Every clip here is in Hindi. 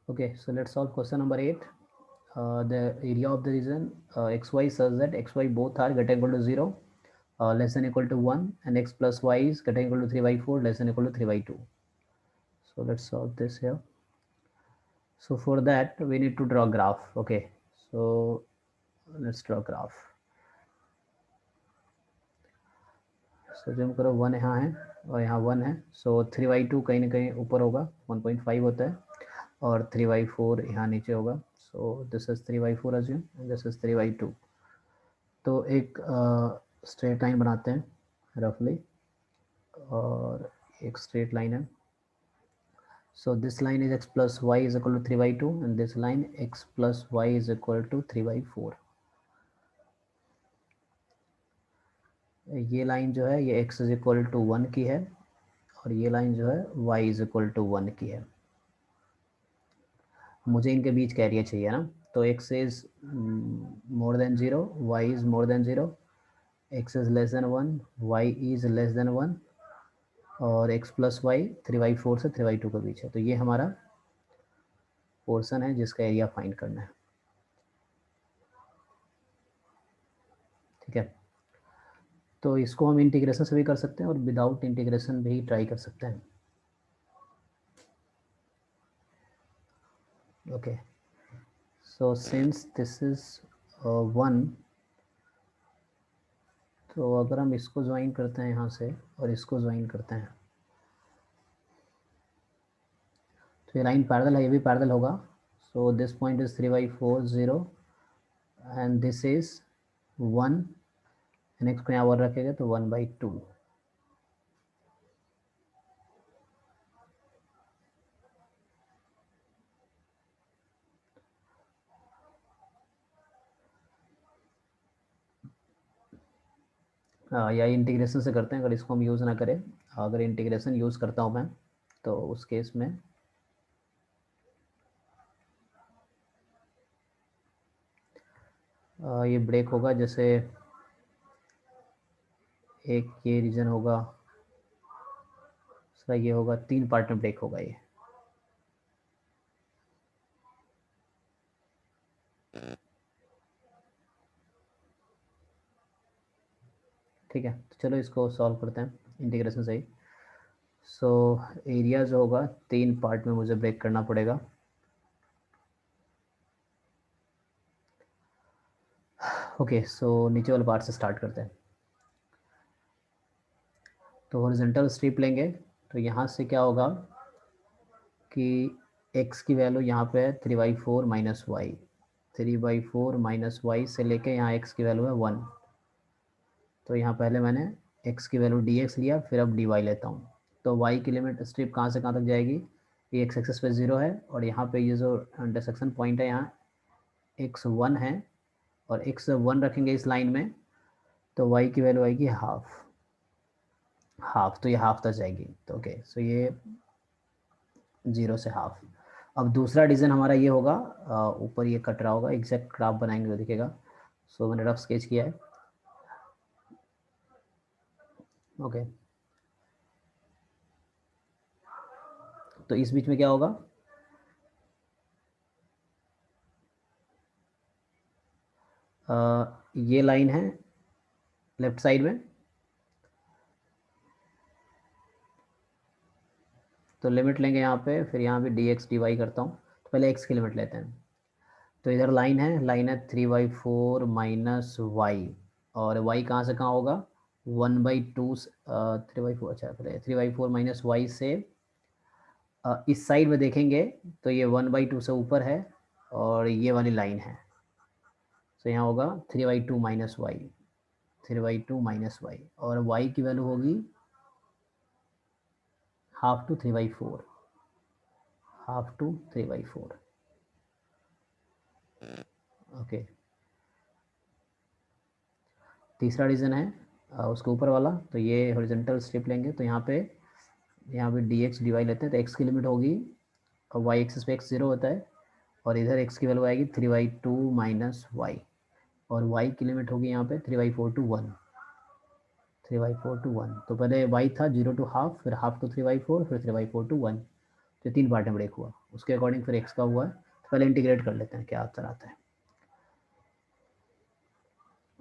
Okay, so let's solve question number 8. The area of the region xy such that xy both are greater equal to 0, less than equal to 1, and x plus y is greater equal to 3 by 4, less than equal to 3 by 2. So let's solve this here. So for that we need to draw graph. Okay, so let's draw graph. So zoom करो, 1 यहाँ है और यहाँ 1 है. So 3/2 कहीं ना कहीं ऊपर होगा, 1.5 होता है, और 3/4 यहाँ नीचे होगा. So this is 3/4 assume and this is 3/2. तो एक स्ट्रेट लाइन बनाते हैं रफली, और एक स्ट्रेट लाइन है. So this line is x plus y is equal to 3/2 and this line x plus y is equal to 3/4. ये लाइन जो है ये x is equal to 1 की है और ये लाइन जो है y is equal to 1 की है. मुझे इनके बीच का एरिया चाहिए ना. तो x is more than 0, y is more than 0, x is less than 1, y is less than 1, और x प्लस वाई 3/4 से 3/2 के बीच है. तो ये हमारा पोर्शन है जिसका एरिया फाइंड करना है. ठीक है, तो इसको हम इंटीग्रेशन से भी कर सकते हैं और विदाउट इंटीग्रेशन भी ट्राई कर सकते हैं. Okay, so since this is 1, तो अगर हम इसको ज्वाइन करते हैं यहाँ से और इसको ज्वाइन करते हैं तो ये लाइन पैरेलल है, ये भी पैरेलल होगा. So this point is 3/4 0 and this is 1, next को यहाँ और रखेगा तो 1/2. या इंटीग्रेशन से करते हैं अगर इसको हम यूज़ ना करें. अगर इंटीग्रेशन यूज़ करता हूँ मैं तो उस केस में ये ब्रेक होगा. जैसे एक ये रीजन होगा, दूसरा ये होगा, 3 पार्ट में ब्रेक होगा ये. ठीक है, तो चलो इसको सॉल्व करते हैं इंटीग्रेशन से ही. सो एरिया जो होगा 3 पार्ट में मुझे ब्रेक करना पड़ेगा. ओके, सो नीचे वाले पार्ट से स्टार्ट करते हैं. तो हॉरिजॉन्टल स्ट्रिप लेंगे तो यहाँ से क्या होगा कि x की वैल्यू यहाँ पे है 3/4 माइनस वाई. 3/4 माइनस वाई से लेके यहाँ x की वैल्यू है 1. तो यहाँ पहले मैंने x की वैल्यू dx लिया, फिर अब dy लेता हूँ. तो y की लिमिट स्ट्रिप कहाँ से कहाँ तक जाएगी, ये x एक्सिस पे 0 है और यहाँ पे ये जो इंटरसेक्शन पॉइंट है यहाँ x 1 है और x 1 रखेंगे इस लाइन में तो y की वैल्यू आएगी हाफ. तो ये हाफ तक जाएगी. तो ओके, सो ये 0 से हाफ. अब दूसरा डिज़ाइन हमारा ये होगा, ऊपर ये कट रहा होगा, एग्जैक्ट ग्राफ बनाएंगे तो दिखेगा. सो मैंने रफ स्केच किया है. ओके, तो इस बीच में क्या होगा, ये लाइन है लेफ्ट साइड में. तो लिमिट लेंगे यहाँ पे, फिर यहाँ पे dx dy करता हूँ. तो पहले x की लिमिट लेते हैं. तो इधर लाइन है 3/4 माइनस वाई, और y कहाँ से कहाँ होगा 1/2 3/4. अच्छा, पहले 3/4 माइनस वाई से इस साइड में देखेंगे तो ये 1/2 से ऊपर है और ये वाली लाइन है. तो यहाँ होगा 3/2 माइनस वाई, 3/2 माइनस वाई, और y की वैल्यू होगी half to 3/4, half to 3/4. Okay, तीसरा रीज़न है उसके ऊपर वाला. तो ये हॉरिजॉन्टल स्ट्रिप लेंगे तो यहाँ पे dx dy लेते हैं. तो x की लिमिट होगी, और y एक्सिस पे x 0 होता है और इधर x की वैल्यू आएगी 3/2 माइनस वाई, और y की लिमिट होगी यहाँ पे 3/4 टू 1, 3/4 टू 1. तो पहले y था 0 टू हाफ, फिर हाफ टू 3/4, फिर 3/4 टू 1. तो 3 पार्ट में ब्रेक हुआ, उसके अकॉर्डिंग फिर x का हुआ है। तो पहले इंटीग्रेट कर लेते हैं क्या आंसर आता है।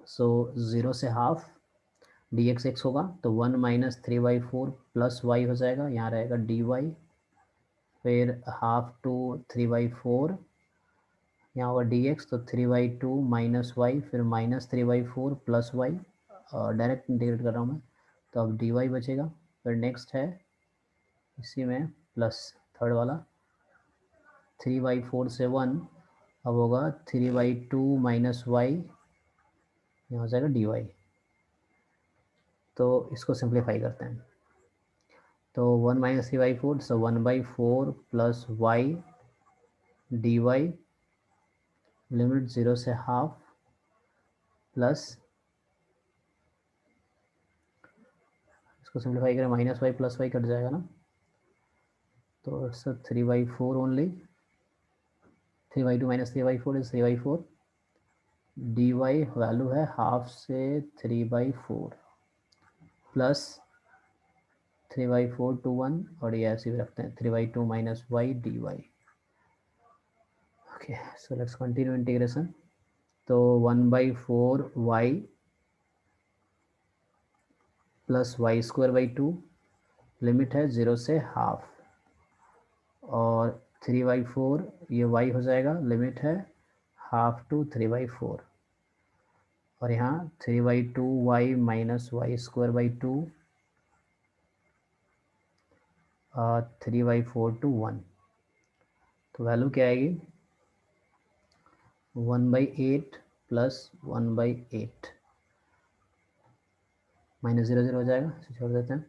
सो 0 से हाफ dx x होगा, तो 1 माइनस 3/4 प्लस वाई हो जाएगा, यहाँ रहेगा dy, फिर हाफ टू 3/4, यहाँ होगा dx, तो 3/2 माइनस वाई, फिर minus 3/4 plus y, direct integrate कर रहा हूँ मैं, तो अब dy बचेगा। फिर नेक्स्ट है इसी में प्लस थर्ड वाला 3/4 से 1, अब होगा 3/2 माइनस वाई, यहाँ हो जाएगा dy। तो इसको सिंप्लीफाई करते हैं, तो 1 minus 3/4, so 1/4 plus y dy, limit 0 से हाफ प्लस, इसको सिंप्लीफाई करें minus y plus y cut जाएगा ना, तो it's 3/4 only, 3/2 minus 3/4 is 3/4, dy value है हाफ से 3/4 प्लस 3/4 to 1, और ये ऐसे भी रखते हैं 3/2 minus y dy। Okay, so let's continue integration. तो 1/4 y plus y square by 2, limit है 0 से हाफ, और 3/4 ये y हो जाएगा, लिमिट है हाफ टू 3/4, और यहाँ 3/2 y minus y square by 2, 3/4 to 1, तो वैल्यू क्या आएगी 1/8 प्लस 1/8, माइनस 0 0 हो जाएगा, इसे छोड़ देते हैं,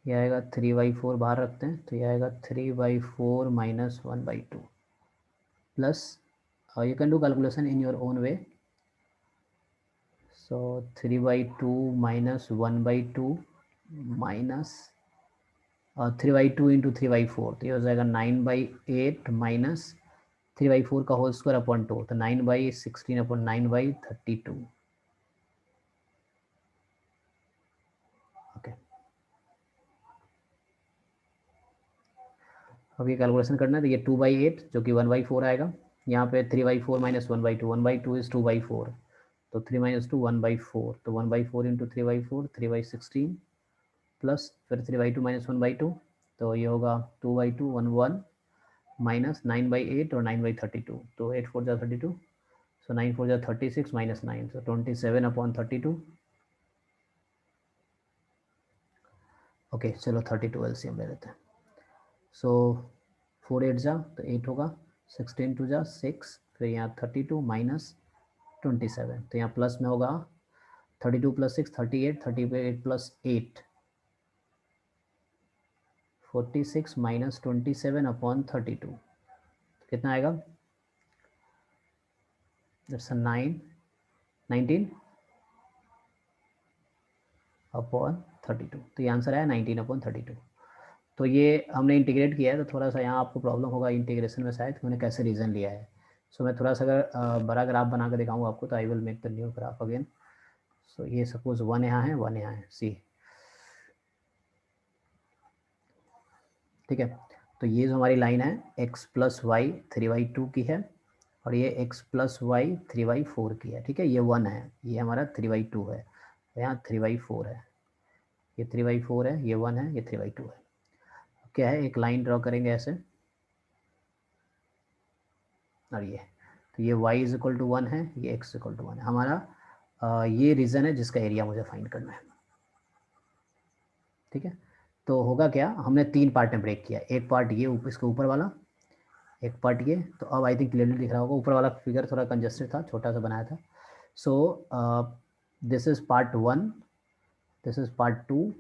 ये आएगा 3/4 बाहर रखते हैं, तो ये आएगा 3/4 minus 1/2 plus, you can do calculation in your own way, so 3/2 minus 1/2 minus 3/2 into 3/4, तो ये हो जाएगा 9/8 माइनस 3/4 का होल स्क्वायर अपॉन 2, तो 9/16 अपॉन 9/32। ओके, अब ये कैलकुलेशन करना है, तो ये 2/8 जो कि 1/4 आएगा, यहाँ पे 3/4 माइनस 1/2, 1/2 इज 2/4, तो 3 माइनस 2 1/4, तो 1/4 इंटू 3/4 3/16 प्लस फिर 3/2 माइनस 1/2, तो ये होगा 2/2 1 माइनस 9/8 और 9/32, तो 8 4 जा 32, सो 9 4 जा 36 माइनस 9, सो 27 अपॉन 32। ओके, चलो 32 एलसीएम ले लेते हैं, सो 4 8 जा तो 8 होगा, 16 2 जा 6, फिर यहाँ 32 माइनस 27, तो यहाँ प्लस में होगा 32 प्लस 6 38, 38 प्लस 8 46 माइनस 27 अपॉन 32, कितना आएगा, इट्स 19 अपॉन 32, तो ये आंसर आया 19 अपॉन 32। तो ये हमने इंटीग्रेट किया है, तो थोड़ा सा यहाँ आपको प्रॉब्लम होगा इंटीग्रेशन में शायद, मैंने कैसे रीज़न लिया है। सो मैं थोड़ा सा अगर बड़ा ग्राफ बना कर दिखाऊंगा आपको, तो I will make the new graph again. So ये सपोज 1 यहाँ है 1 यहाँ है, सी, ठीक है। तो ये जो हमारी लाइन है x प्लस वाई 3/2 की है, और ये x प्लस वाई 3/4 की है, ठीक है। ये 1 है, ये हमारा 3/2 है, यहाँ 3/4 है, ये 3/4 है, ये 1 है, ये 3/2 है। क्या है, एक लाइन ड्रॉ करेंगे ऐसे, और ये, तो ये y इज इक्वल टू 1 है, ये x इक्वल टू 1 है हमारा। ये रीज़न है जिसका एरिया मुझे फाइंड करना है, ठीक है। तो होगा क्या, हमने 3 पार्ट में ब्रेक किया, एक पार्ट ये इसके ऊपर वाला, एक पार्ट ये, तो अब आई थिंक क्लियरली दिख रहा होगा, ऊपर वाला फिगर थोड़ा कंजस्टेड था, छोटा सा बनाया था। So this is part 1, this is part 2,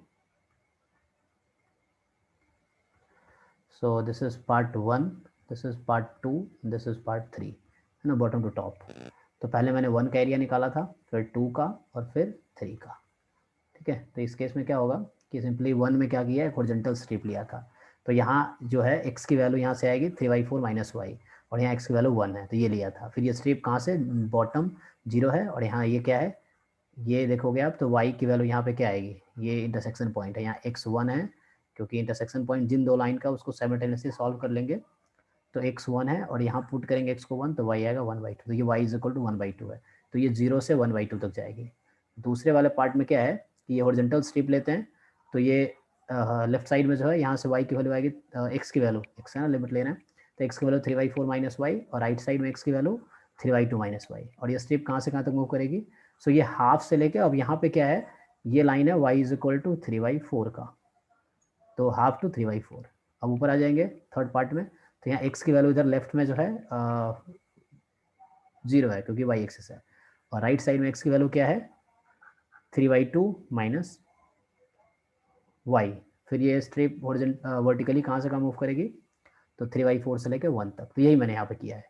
so this is part 1, this is part 2, this is part 3, है ना, बॉटम टू टॉप। तो पहले मैंने 1 का एरिया निकाला था, फिर 2 का, और फिर 3 का, ठीक है। तो इस केस में क्या होगा कि सिंपली 1 में क्या किया है, हॉरिजॉन्टल स्ट्रिप लिया था, तो यहाँ जो है x की वैल्यू यहाँ से आएगी 3/4 माइनस वाई, और यहाँ x की वैल्यू 1 है, तो ये लिया था। फिर ये स्ट्रिप कहाँ से, बॉटम 0 है, और यहाँ ये क्या है, ये देखोगे आप, तो y की वैल्यू यहाँ पे क्या आएगी, ये इंटरसेक्शन पॉइंट है, यहाँ x 1 है, क्योंकि इंटरसेक्शन पॉइंट जिन दो लाइन का उसको साइमल्टेनियसली सॉल्व कर लेंगे। तो x1 है और यहाँ पुट करेंगे x को 1 तो y आएगा 1/2, तो ये y इज इक्वल टू 1/2 है, तो ये 0 से 1/2 तक जाएगी। दूसरे वाले पार्ट में क्या है कि ये हॉरिजॉन्टल स्ट्रिप लेते हैं, तो ये लेफ्ट साइड में जो है यहाँ से y की वैल्यू आएगी, x की वैल्यू, x है ना लिमिट ले रहे हैं, तो x की वैल्यू 3/4 माइनस वाई, और राइट साइड में x की वैल्यू 3/2 माइनस वाई, और ये स्ट्रिप कहाँ से कहाँ तक मूव करेगी। सो ये हाफ से लेके अब यहाँ पे क्या है, ये लाइन है y इज इक्वल टू 3/4 का, तो हाफ टू 3/4। अब ऊपर आ जाएंगे थर्ड पार्ट में, तो यहाँ x की वैल्यू इधर लेफ्ट में जो है 0 है क्योंकि y एक्सिस है, और राइट साइड में x की वैल्यू क्या है 3/2 माइनस वाई। फिर ये स्ट्रिप वर्टिकली कहाँ से कहाँ मूव करेगी, तो 3/4 से लेकर 1 तक, तो यही मैंने यहाँ पे किया है।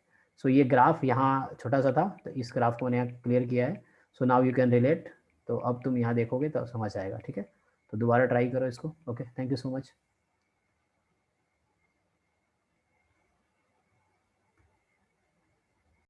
सो ये ग्राफ यहाँ छोटा सा था, तो इस ग्राफ को मैंने यहाँ क्लियर किया है। So now you can relate, तो अब तुम यहाँ देखोगे तो समझ आएगा, ठीक है। तो दोबारा ट्राई करो इसको। Okay, thank you so much.